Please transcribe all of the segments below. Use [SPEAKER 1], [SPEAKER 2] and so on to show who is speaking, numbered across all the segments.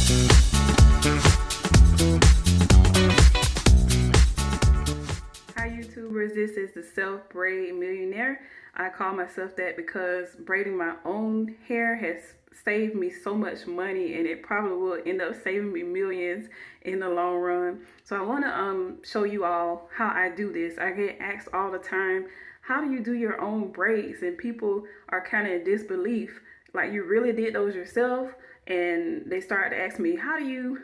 [SPEAKER 1] Hi YouTubers, this is the Self-Braid Millionaire. I call myself that because braiding my own hair has saved me so much money, and it probably will end up saving me millions in the long run. So I want to show you all how I do this. I get asked all the time, how do you do your own braids? And people are kind of in disbelief, like, you really did those yourself? And they started to ask me, how do you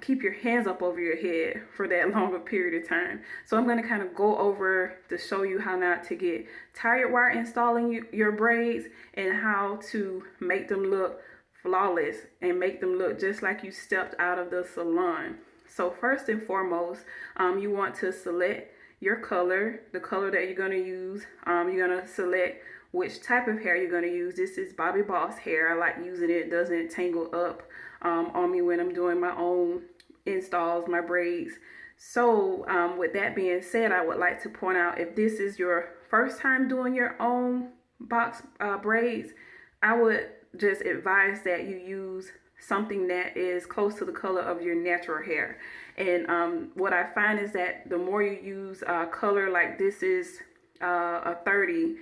[SPEAKER 1] keep your hands up over your head for that longer period of time? So I'm going to kind of go over to show you how not to get tired while installing your braids, and how to make them look flawless and make them look just like you stepped out of the salon. So first and foremost, you want to select your color, the color that you're going to use. You're going to select which type of hair you're going to use. This is Bobby Boss hair. I like using it. It doesn't tangle up on me when I'm doing my own installs, my braids. So with that being said, I would like to point out, if this is your first time doing your own box braids, I would just advise that you use something that is close to the color of your natural hair. And what I find is that the more you use color, like this is a 30,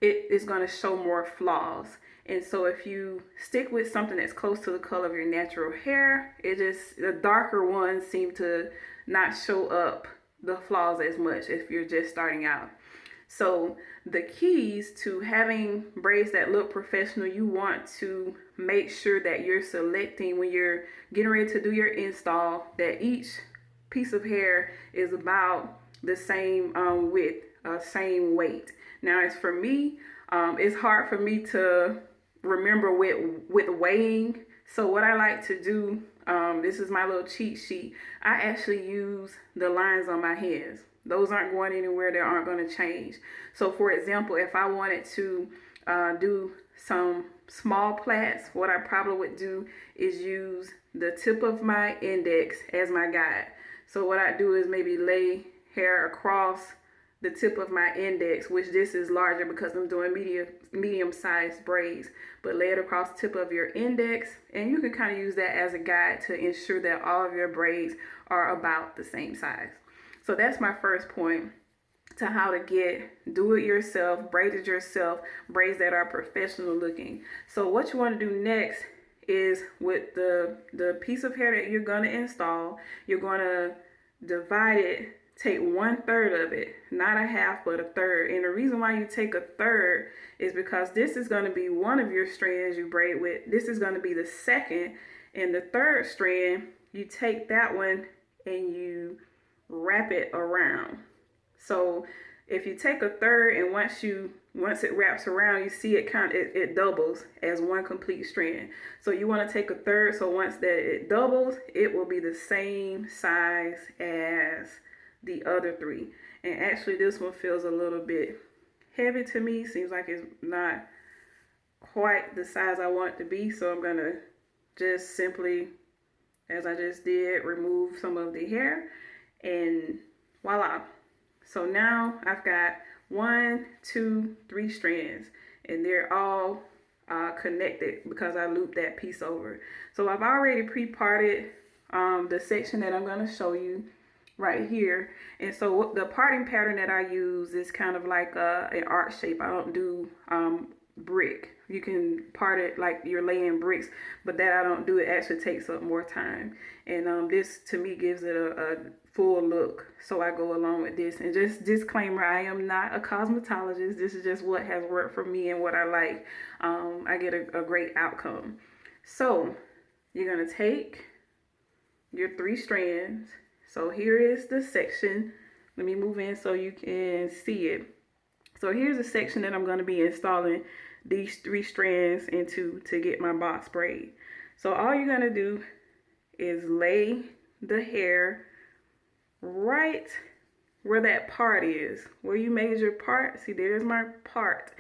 [SPEAKER 1] it is going to show more flaws. And so if you stick with something that's close to the color of your natural hair, the darker ones seem to not show up the flaws as much if you're just starting out. So the keys to having braids that look professional, you want to make sure that you're selecting, when you're getting ready to do your install, that each piece of hair is about the same width, same weight. Now, as for me, it's hard for me to remember with weighing. So what I like to do, this is my little cheat sheet. I actually use the lines on my hands. Those aren't going anywhere. They aren't going to change. So for example, if I wanted to do some small plaits, what I probably would do is use the tip of my index as my guide. So what I do is maybe lay hair across the tip of my index, which this is larger because I'm doing medium-sized braids, but lay it across the tip of your index, and you can kind of use that as a guide to ensure that all of your braids are about the same size. So that's my first point to how to get do-it-yourself, braided yourself, braids that are professional looking. So what you want to do next is, with the piece of hair that you're going to install, you're going to divide it. Take 1/3 of it, not a half, but a third. And the reason why you take a third is because this is going to be one of your strands you braid with. This is going to be the second, and the third strand, you take that one and you wrap it around. So if you take a third, and once it wraps around, you see it doubles as one complete strand. So you want to take a third, so once that it doubles, it will be the same size as the other three. And actually this one feels a little bit heavy to me. Seems like it's not quite the size I want it to be. So I'm gonna just simply, as I just did, remove some of the hair, and voila. So now I've got 1, 2, 3 strands, and they're all connected because I looped that piece over. So I've already pre-parted the section that I'm going to show you right here. And so the parting pattern that I use is kind of like an arc shape. I don't do brick. You can part it like you're laying bricks, but that I don't do. It actually takes up more time, and this to me gives it a full look. So I go along with this. And just disclaimer, I am not a cosmetologist. This is just what has worked for me and what I like. I get a great outcome. So you're gonna take your 3 strands. So here is the section. Let me move in so you can see it. So here's the section that I'm going to be installing these 3 strands into to get my box braid. So all you're going to do is lay the hair right where that part is, where you made your part. See, there's my part,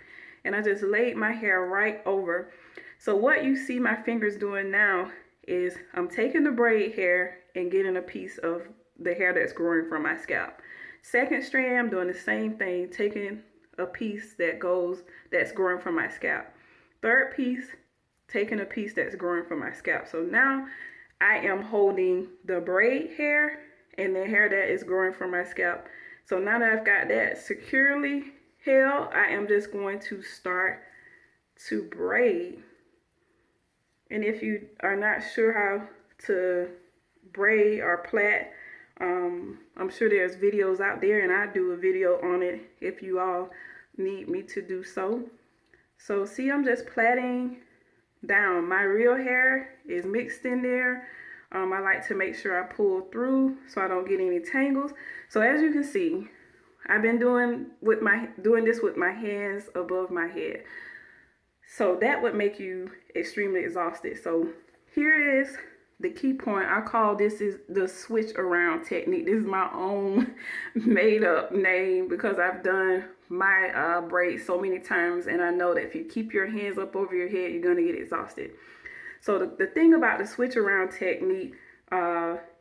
[SPEAKER 1] and I just laid my hair right over. So what you see my fingers doing now is I'm taking the braid hair and getting a piece of the hair that's growing from my scalp. Second strand, I'm doing the same thing, taking a piece that's growing from my scalp. Third piece, taking a piece that's growing from my scalp. So now I am holding the braid hair and the hair that is growing from my scalp. So now that I've got that securely held, I am just going to start to braid. And if you are not sure how to braid or plait, I'm sure there's videos out there, and I do a video on it if you all need me to do so. So see, I'm just plaiting down. My real hair is mixed in there. I like to make sure I pull through so I don't get any tangles. So as you can see, I've been doing this with my hands above my head. So that would make you extremely exhausted. So here is the key point. I call this is the switch around technique. This is my own made up name because I've done my braids so many times, and I know that if you keep your hands up over your head, you're gonna get exhausted. So the thing about the switch around technique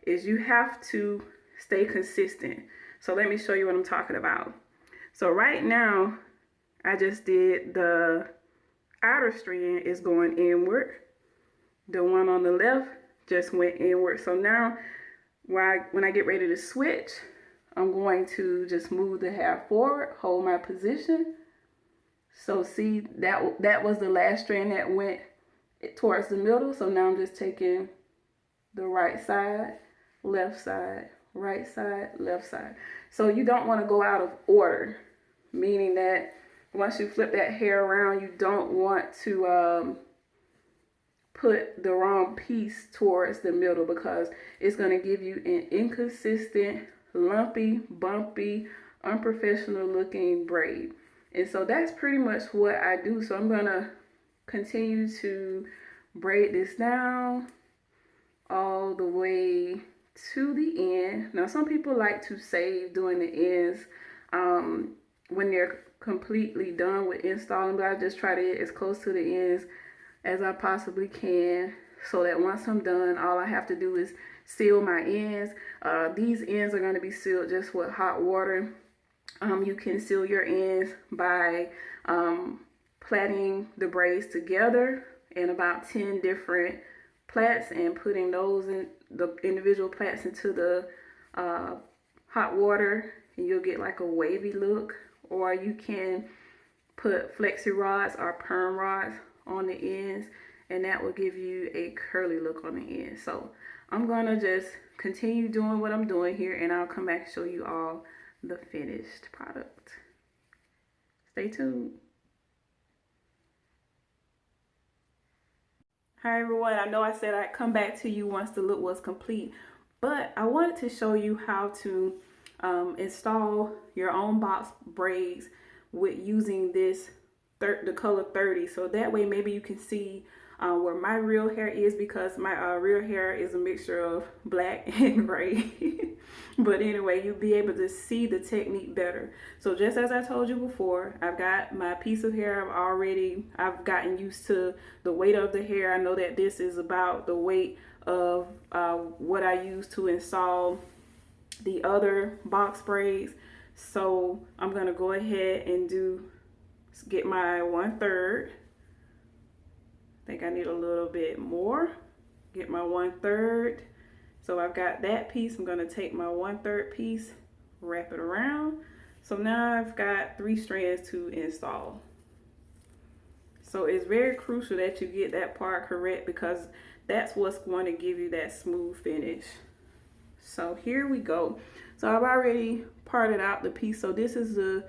[SPEAKER 1] is you have to stay consistent. So let me show you what I'm talking about. So right now, I just did the outer strand is going inward. The one on the left just went inward. So now when I get ready to switch, I'm going to just move the hair forward, hold my position. So see, that was the last strand that went towards the middle. So now I'm just taking the right side, left side, right side, left side. So you don't want to go out of order, meaning that once you flip that hair around, you don't want to put the wrong piece towards the middle, because it's going to give you an inconsistent, lumpy, bumpy, unprofessional looking braid. And so that's pretty much what I do. So I'm going to continue to braid this down all the way to the end. Now some people like to save doing the ends when they're completely done with installing, but I just try to get as close to the ends as I possibly can, so that once I'm done, all I have to do is seal my ends. These ends are going to be sealed just with hot water. You can seal your ends by plaiting the braids together in about 10 different plaits and putting those in the individual plaits into the hot water, and you'll get like a wavy look. Or you can put flexi rods or perm rods on the ends, and that will give you a curly look on the end. So I'm gonna just continue doing what I'm doing here, and I'll come back and show you all the finished product. Stay tuned. Hi everyone, I know I said I'd come back to you once the look was complete, but I wanted to show you how to install your own box braids with using this the color 30. So that way maybe you can see where my real hair is, because my real hair is a mixture of black and gray. But anyway, you'll be able to see the technique better. So just as I told you before, I've got my piece of hair. I've gotten used to the weight of the hair. I know that this is about the weight of what I use to install the other box braids. So I'm gonna go ahead and get my 1/3. I think I need a little bit more. Get my 1/3. So I've got that piece. I'm gonna take my 1/3 piece, wrap it around. So now I've got 3 strands to install. So it's very crucial that you get that part correct, because that's what's going to give you that smooth finish. So here we go. So I've already parted out the piece. So this is the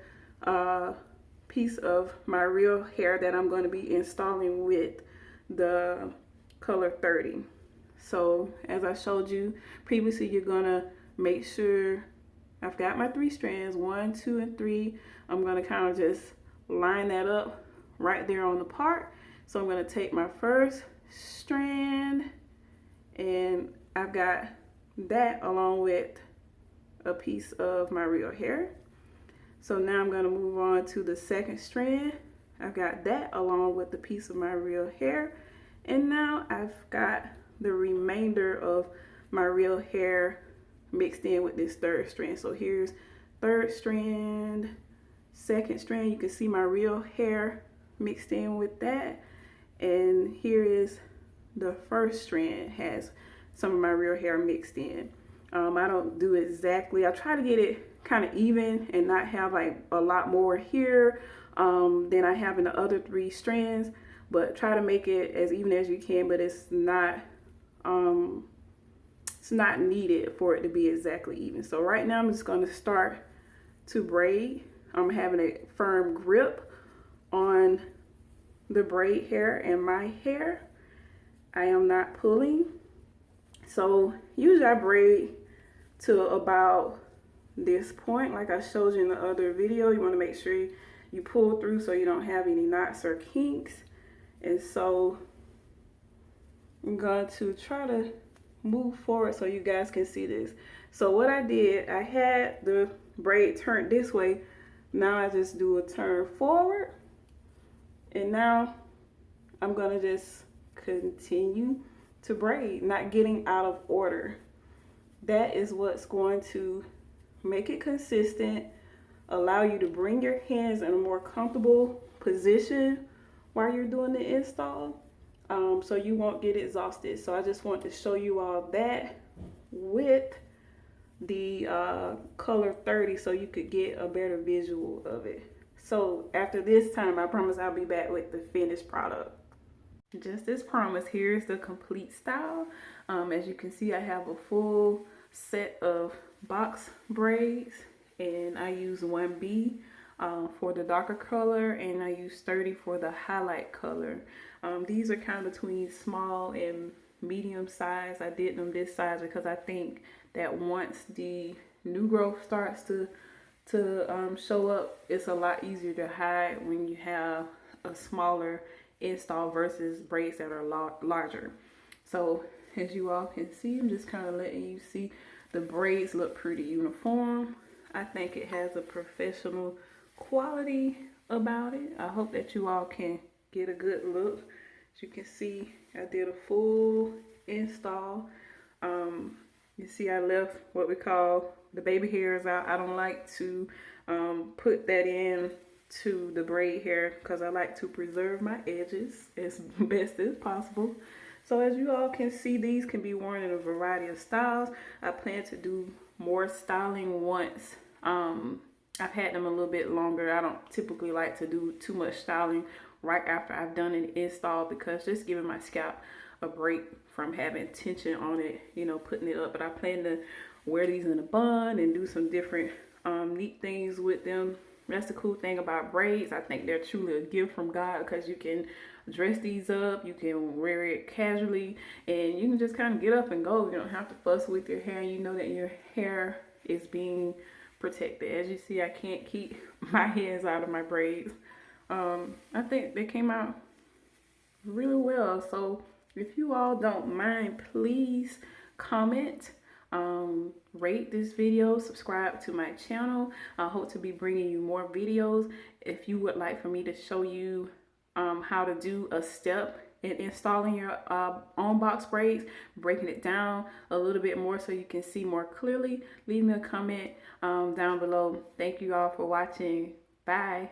[SPEAKER 1] piece of my real hair that I'm going to be installing with the color 30. So as I showed you previously, you're going to make sure I've got my 3 strands, 1, 2, and 3. I'm going to kind of just line that up right there on the part. So I'm going to take my first strand, and I've got that along with a piece of my real hair. So now I'm going to move on to the second strand. I've got that along with the piece of my real hair, and now I've got the remainder of my real hair mixed in with this third strand. So here's third strand, second strand. You can see my real hair mixed in with that, and here is the first strand. Has some of my real hair mixed in. I don't do exactly, I try to get it kind of even and not have like a lot more here than I have in the other 3 strands, but try to make it as even as you can, but it's not needed for it to be exactly even. So right now I'm just going to start to braid. I'm having a firm grip on the braid hair and my hair. I am not pulling. So usually I braid to about this point, like I showed you in the other video. You want to make sure you pull through so you don't have any knots or kinks. And so I'm going to try to move forward so you guys can see this. So what I did, I had the braid turned this way. Now I just do a turn forward, and now I'm gonna just continue to braid, not getting out of order. That is what's going to make it consistent, allow you to bring your hands in a more comfortable position while you're doing the install, so you won't get exhausted. So I just want to show you all that with the color 30 so you could get a better visual of it. So after this time, I promise I'll be back with the finished product. Just as promised, here's the complete style. As you can see, I have a full set of box braids, and I use 1B for the darker color, and I use 30 for the highlight color. These are kind of between small and medium size. I did them this size because I think that once the new growth starts to show up, it's a lot easier to hide when you have a smaller install versus braids that are larger. So as you all can see, I'm just kind of letting you see the braids look pretty uniform. I think it has a professional quality about it. I hope that you all can get a good look. As you can see, I did a full install. You see I left what we call the baby hairs out. I don't like to put that in to the braid hair because I like to preserve my edges as best as possible. So as you all can see, these can be worn in a variety of styles. I plan to do more styling once I've had them a little bit longer. I don't typically like to do too much styling right after I've done an install, because just giving my scalp a break from having tension on it, you know, putting it up. But I plan to wear these in a bun and do some different neat things with them. That's the cool thing about braids. I think they're truly a gift from God, because you can dress these up, you can wear it casually, and you can just kind of get up and go. You don't have to fuss with your hair. You know that your hair is being protected. As you see, I can't keep my hands out of my braids. I think they came out really well. So if you all don't mind, please comment, rate this video, subscribe to my channel. I hope to be bringing you more videos. If you would like for me to show you how to do a step in installing your own box braids, breaking it down a little bit more so you can see more clearly, leave me a comment down below. Thank you all for watching. Bye.